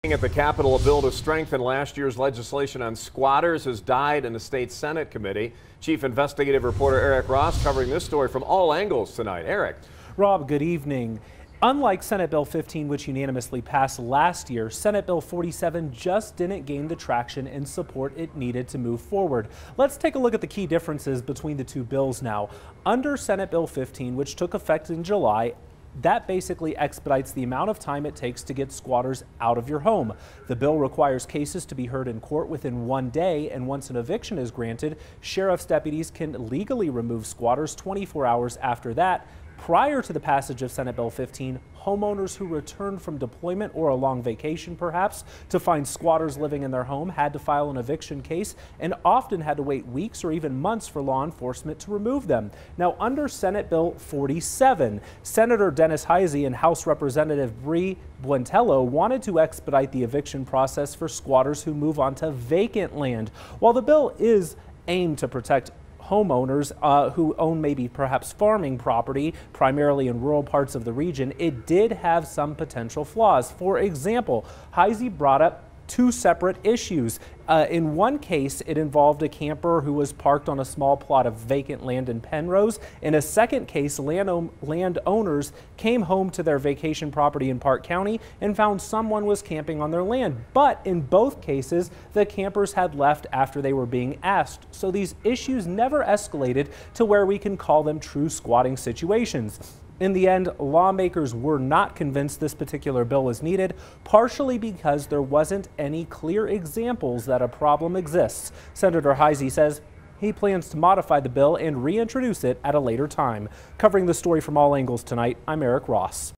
At the Capitol, a bill to strengthen last year's legislation on squatters has died in the state Senate committee. Chief investigative reporter Eric Ross covering this story from all angles tonight. Eric. Rob, good evening. Unlike Senate Bill 15, which unanimously passed last year, Senate Bill 47 just didn't gain the traction and support it needed to move forward. Let's take a look at the key differences between the two bills now. Under Senate Bill 15, which took effect in July, that basically expedites the amount of time it takes to get squatters out of your home. The bill requires cases to be heard in court within 1 day, and once an eviction is granted, sheriff's deputies can legally remove squatters 24 hours after that. Prior to the passage of Senate Bill 15, homeowners who returned from deployment or a long vacation perhaps to find squatters living in their home had to file an eviction case and often had to wait weeks or even months for law enforcement to remove them. Now, under Senate Bill 47, Senator Dennis Heisey and House Representative Bree Buentello wanted to expedite the eviction process for squatters who move onto vacant land. While the bill is aimed to protect homeowners who own maybe perhaps farming property, primarily in rural parts of the region, it did have some potential flaws. For example, Heisey brought up two separate issues. In one case, it involved a camper who was parked on a small plot of vacant land in Penrose. In a second case, landowners came home to their vacation property in Park County and found someone was camping on their land. But in both cases, the campers had left after they were being asked. So these issues never escalated to where we can call them true squatting situations. In the end, lawmakers were not convinced this particular bill was needed, partially because there wasn't any clear examples that a problem exists. Senator Heisey says he plans to modify the bill and reintroduce it at a later time. Covering the story from all angles tonight, I'm Eric Ross.